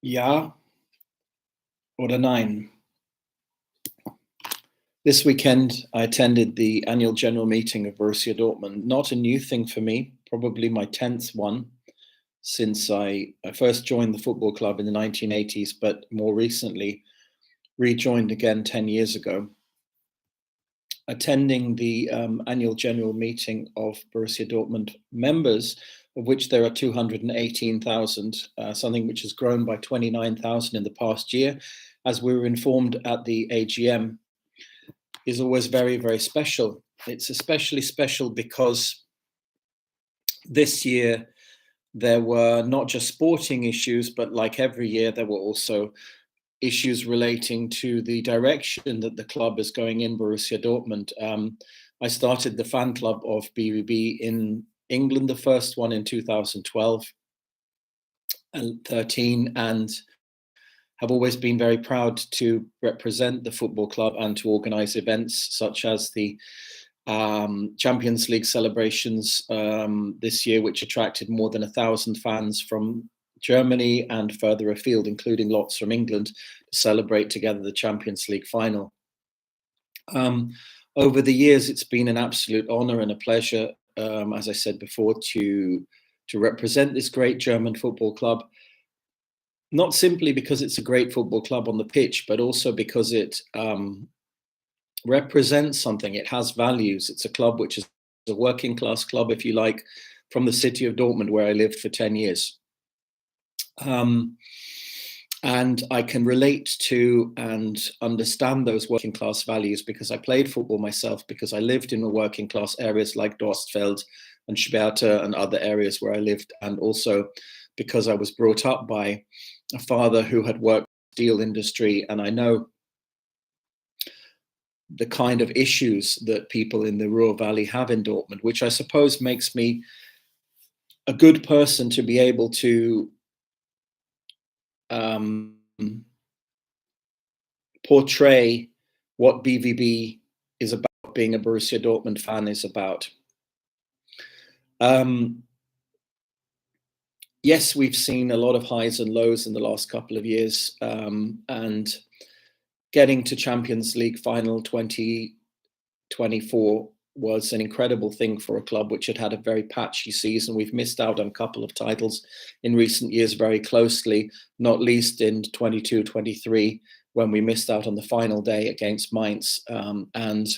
Ja oder nein? This weekend, I attended the annual general meeting of Borussia Dortmund. Not a new thing for me, probably my 10th one since I first joined the football club in the 1980s, but more recently rejoined again 10 years ago. Attending the annual general meeting of Borussia Dortmund members, of which there are 218,000, something which has grown by 29,000 in the past year, as we were informed at the AGM, is always very, very special. It's especially special because this year there were not just sporting issues, but like every year, there were also issues relating to the direction that the club is going in, Borussia Dortmund. I started the fan club of BVB in England, the first one in 2012 and 13, and have always been very proud to represent the football club and to organize events such as the Champions League celebrations this year, which attracted more than 1,000 fans from Germany and further afield, including lots from England, to celebrate together the Champions League final. Over the years, it's been an absolute honor and a pleasure, as I said before, to represent this great German football club, not simply because it's a great football club on the pitch, but also because it represents something. It has values. It's a club which is a working class club, if you like, from the city of Dortmund, where I lived for 10 years. And I can relate to and understand those working class values because I played football myself, because I lived in the working class areas like Dorstfeld and Schwerte and other areas where I lived, and also because I was brought up by a father who had worked in the steel industry, and I know the kind of issues that people in the Ruhr Valley have in Dortmund, which I suppose makes me a good person to be able to portray what BVB is about, being a Borussia Dortmund fan is about. Yes, we've seen a lot of highs and lows in the last couple of years, and getting to Champions League final 2024 was an incredible thing for a club which had had a very patchy season. We've missed out on a couple of titles in recent years very closely, not least in 22-23, when we missed out on the final day against Mainz. And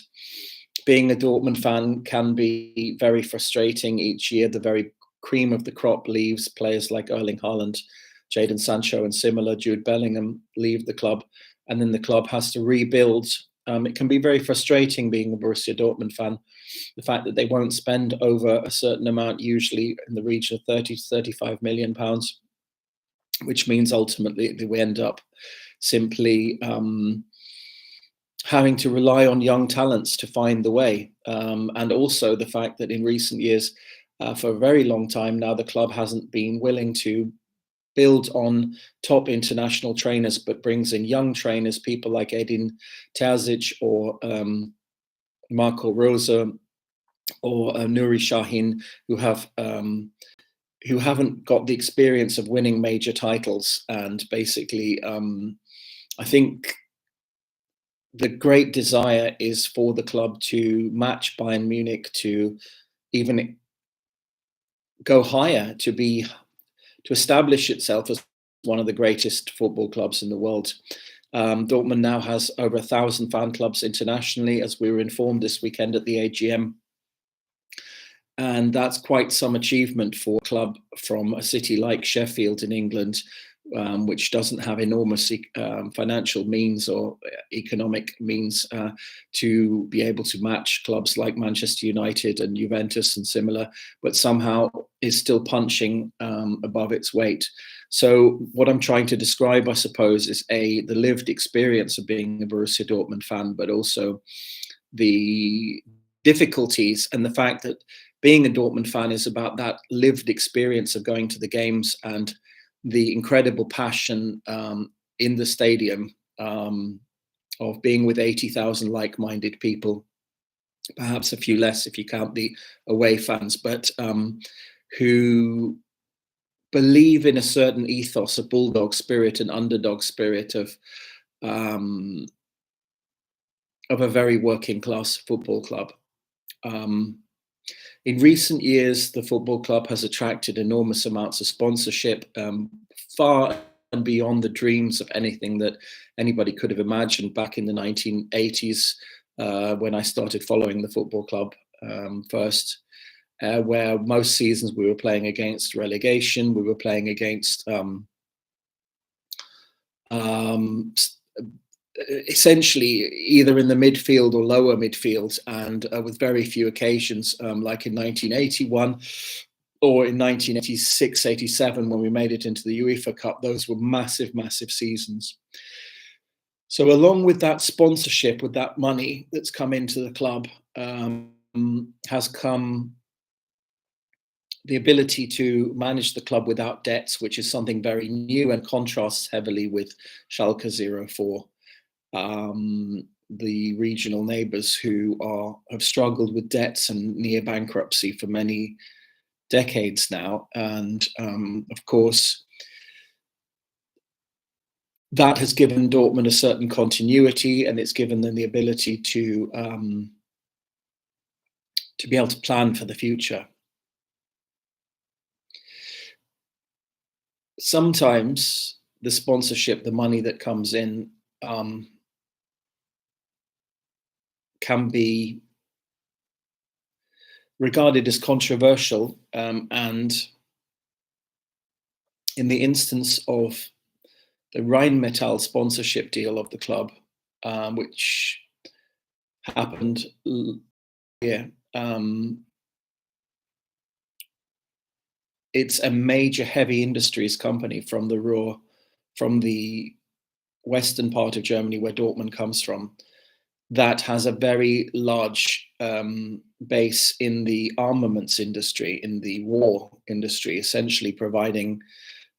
being a Dortmund fan can be very frustrating each year. The very cream of the crop leaves. Players like Erling Haaland, Jadon Sancho and similar, Jude Bellingham, leave the club, and then the club has to rebuild. It can be very frustrating being a Borussia Dortmund fan, the fact that they won't spend over a certain amount, usually in the region of 30 to 35 million pounds, which means ultimately that we end up simply having to rely on young talents to find the way. And also the fact that in recent years, for a very long time now, the club hasn't been willing to build on top international trainers, but brings in young trainers, people like Edin Terzic or Marco Rosa or Nuri Sahin, who haven't got the experience of winning major titles. And basically, I think the great desire is for the club to match Bayern Munich, to even go higher, to establish itself as one of the greatest football clubs in the world. Dortmund now has over 1,000 fan clubs internationally, as we were informed this weekend at the AGM. And that's quite some achievement for a club from a city like Sheffield in England, which doesn't have enormous financial means or economic means to be able to match clubs like Manchester United and Juventus and similar, but somehow is still punching above its weight. So what I'm trying to describe, I suppose, is the lived experience of being a Borussia Dortmund fan, but also the difficulties and the fact that being a Dortmund fan is about that lived experience of going to the games and the incredible passion in the stadium of being with 80,000 like-minded people, perhaps a few less if you count the away fans, but who believe in a certain ethos of bulldog spirit and underdog spirit um, of a very working class football club. In recent years, the football club has attracted enormous amounts of sponsorship, far and beyond the dreams of anything that anybody could have imagined back in the 1980s, when I started following the football club first, where most seasons we were playing against relegation, we were playing against essentially either in the midfield or lower midfield, and with very few occasions, like in 1981 or in 1986-87 when we made it into the UEFA Cup. Those were massive, massive seasons. So along with that sponsorship, with that money that's come into the club, has come the ability to manage the club without debts, which is something very new and contrasts heavily with Schalke 04. The regional neighbours who have struggled with debts and near bankruptcy for many decades now. And of course, that has given Dortmund a certain continuity, and it's given them the ability to be able to plan for the future. Sometimes the sponsorship, the money that comes in, can be regarded as controversial, and in the instance of the Rheinmetall sponsorship deal of the club, which happened here, it's a major heavy industries company from the western part of Germany, where Dortmund comes from, that has a very large base in the armaments industry, in the war industry, essentially providing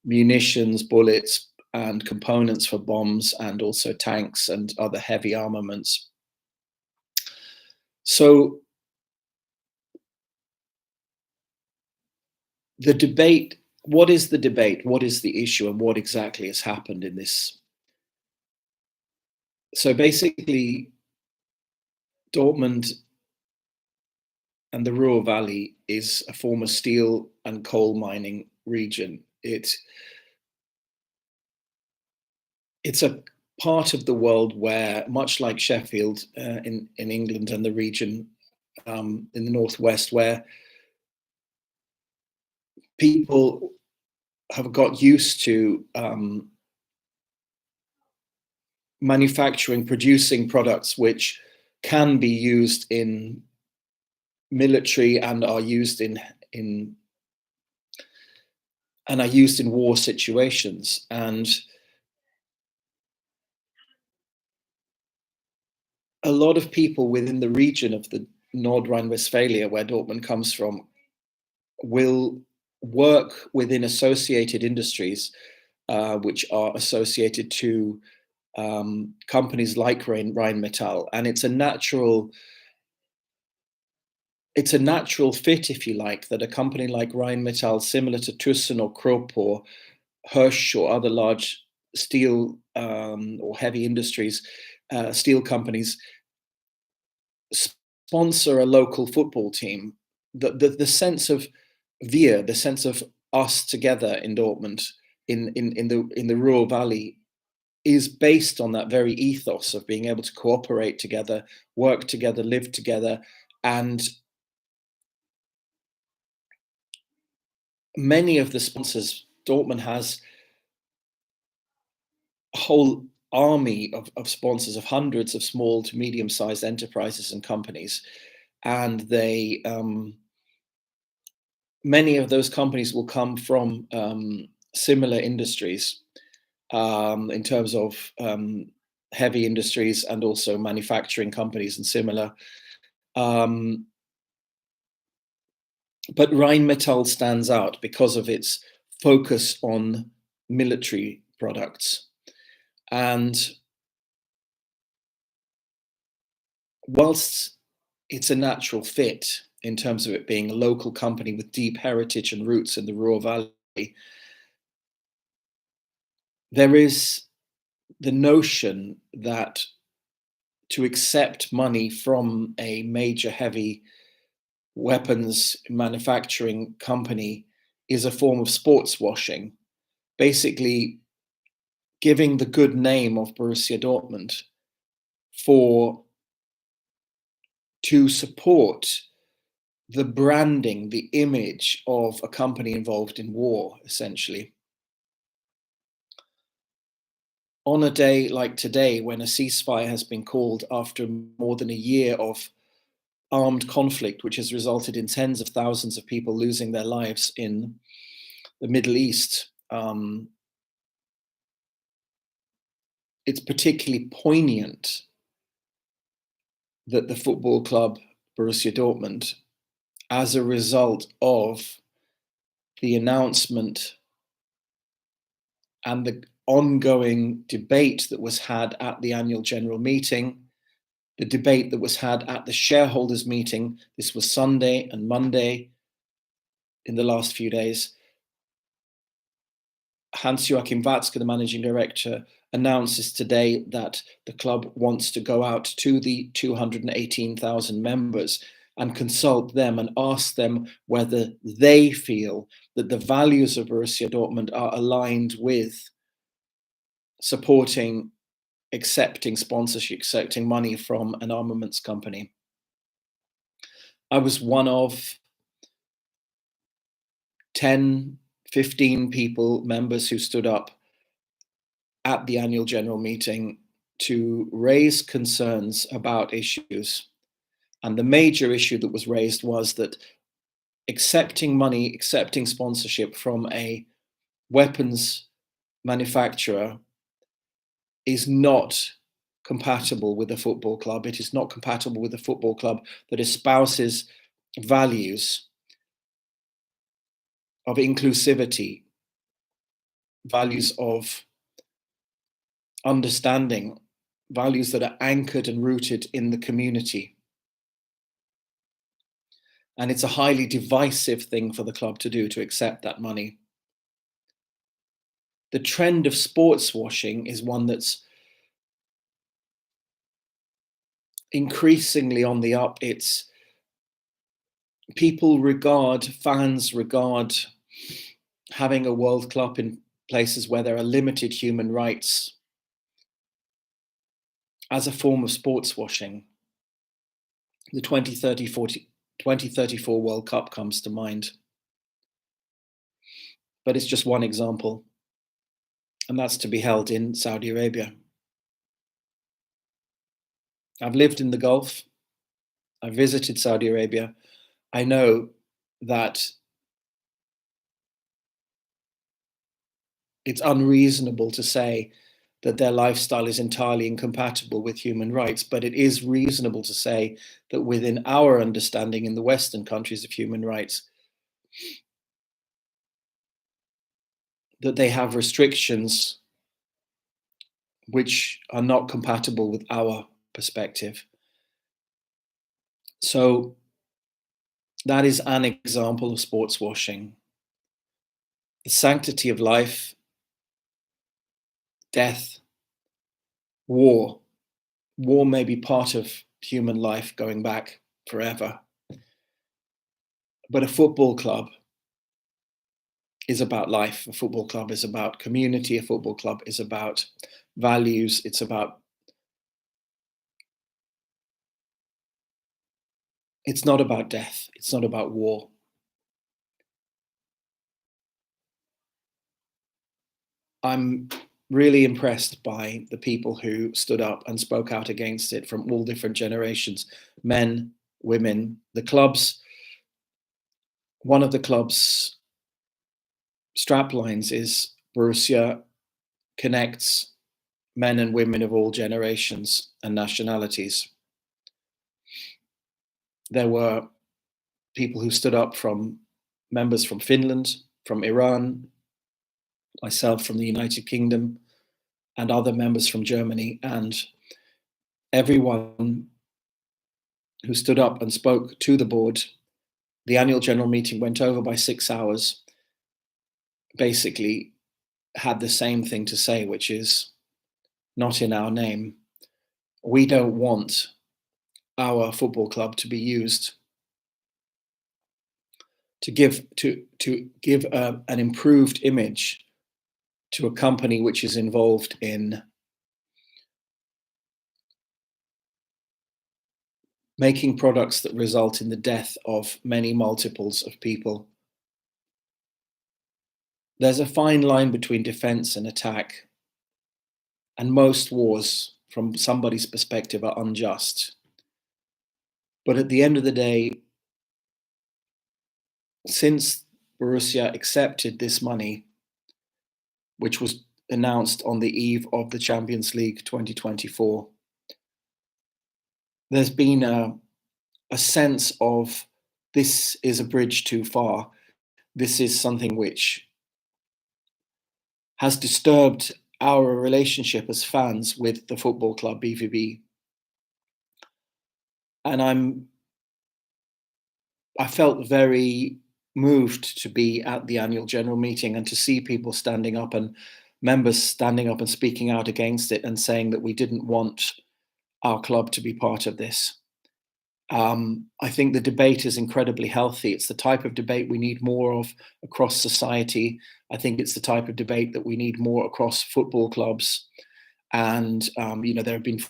munitions, bullets, and components for bombs, and also tanks and other heavy armaments. So the debate, what is the debate? What is the issue? And what exactly has happened in this? So basically, Dortmund and the Ruhr Valley is a former steel and coal mining region. It's a part of the world where, much like Sheffield in England and the region in the northwest, where people have got used to manufacturing, producing products which can be used in military and are used in war situations. And a lot of people within the region of the North Rhine-Westphalia, where Dortmund comes from, will work within associated industries, which are associated to companies like Rheinmetall, and it's a natural fit, if you like, that a company like Rheinmetall, similar to Thyssen or Krupp or Hirsch or other large steel or heavy industries, steel companies, sponsor a local football team. The sense of wir, the sense of us together in Dortmund, in the Ruhr Valley, is based on that very ethos of being able to cooperate together, work together, live together. And many of the sponsors, Dortmund has a whole army of sponsors, of hundreds of small to medium-sized enterprises and companies. And they, many of those companies will come from similar industries, in terms of heavy industries and also manufacturing companies and similar. But Rheinmetall stands out because of its focus on military products. And whilst it's a natural fit in terms of it being a local company with deep heritage and roots in the Ruhr Valley, there is the notion that to accept money from a major heavy weapons manufacturing company is a form of sports washing, basically giving the good name of Borussia Dortmund to support the branding, the image of a company involved in war, essentially. On a day like today, when a ceasefire has been called after more than a year of armed conflict, which has resulted in tens of thousands of people losing their lives in the Middle East, it's particularly poignant that the football club Borussia Dortmund, as a result of the announcement and the ongoing debate that was had at the annual general meeting, the debate that was had at the shareholders meeting, this was Sunday and Monday in the last few days, Hans-Joachim Watzke, the managing director, announces today that the club wants to go out to the 218,000 members and consult them and ask them whether they feel that the values of Borussia Dortmund are aligned with supporting, accepting sponsorship, accepting money from an armaments company. I was one of 10, 15 members who stood up at the annual general meeting to raise concerns about issues. And the major issue that was raised was that accepting money, accepting sponsorship from a weapons manufacturer is not compatible with a football club. It is not compatible with a football club that espouses values of inclusivity, values of understanding, values that are anchored and rooted in the community. And it's a highly divisive thing for the club to do, to accept that money. The trend of sports washing is one that's increasingly on the up. It's fans regard having a World Cup in places where there are limited human rights as a form of sports washing. The 2034 World Cup comes to mind. But it's just one example. And that's to be held in Saudi Arabia. I've lived in the Gulf. I've visited Saudi Arabia. I know that it's unreasonable to say that their lifestyle is entirely incompatible with human rights, but it is reasonable to say that within our understanding in the Western countries of human rights, that they have restrictions which are not compatible with our perspective. So that is an example of sports washing. The sanctity of life, death, war. War may be part of human life going back forever. But a football club is about life. A football club is about community. A football club is about values. It's not about death. It's not about war. I'm really impressed by the people who stood up and spoke out against it from all different generations, men, women, the clubs. One of the club's strap lines is Borussia connects men and women of all generations and nationalities. There were people who stood up, from members from Finland, from Iran, myself from the United Kingdom, and other members from Germany, and everyone who stood up and spoke to the board. The annual general meeting went over by 6 hours, basically had the same thing to say, which is not in our name. We don't want our football club to be used to give an improved image to a company which is involved in making products that result in the death of many multiples of people. There's a fine line between defense and attack, and most wars, from somebody's perspective, are unjust. But at the end of the day, since Borussia accepted this money, which was announced on the eve of the Champions League 2024, there's been a sense of this is a bridge too far. This is something which has disturbed our relationship as fans with the football club BVB. And I felt very moved to be at the annual general meeting and to see people standing up and members standing up and speaking out against it and saying that we didn't want our club to be part of this. I think the debate is incredibly healthy. It's the type of debate we need more of across society. I think it's the type of debate that we need more across football clubs. And, there have been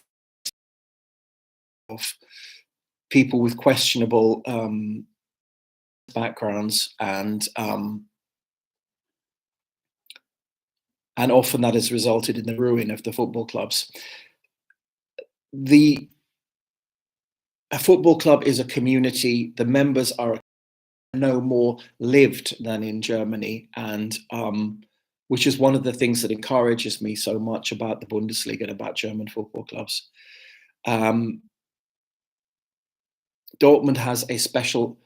of people with questionable backgrounds, and often that has resulted in the ruin of the football clubs. A football club is a community. The members are no more lived than in Germany, and which is one of the things that encourages me so much about the Bundesliga and about German football clubs. Dortmund has a special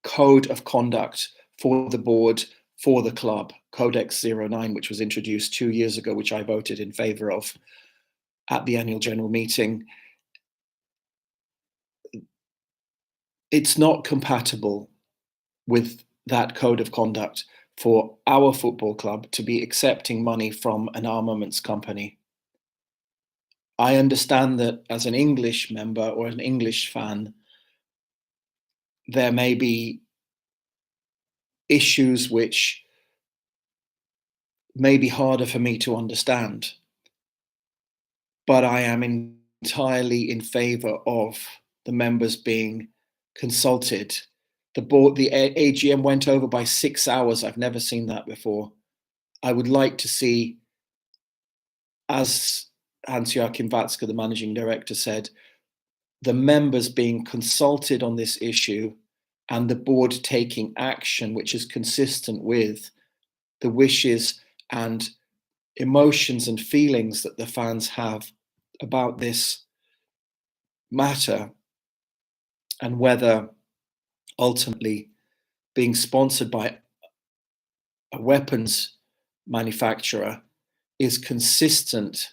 code of conduct for the board, for the club, Codex 09, which was introduced 2 years ago, which I voted in favor of at the annual general meeting. It's not compatible with that code of conduct for our football club to be accepting money from an armaments company. I understand that as an English member or an English fan, there may be issues which may be harder for me to understand, but I am entirely in favor of the members being consulted. The AGM went over by 6 hours. I've never seen that before. I would like to see, as Hans-Joachim Watzke, the managing director, said, the members being consulted on this issue and the board taking action which is consistent with the wishes and emotions and feelings that the fans have about this matter, and whether ultimately being sponsored by a weapons manufacturer is consistent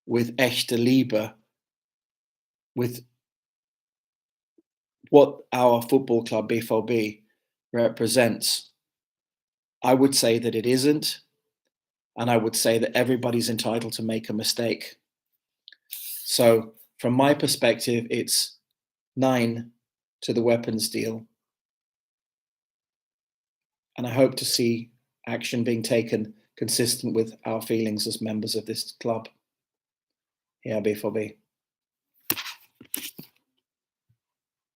with echte Liebe, with what our football club BVB represents. I would say that it isn't, and I would say that everybody's entitled to make a mistake. So from my perspective, it's 9 to the weapons deal. And I hope to see action being taken consistent with our feelings as members of this club. Yeah, BVB.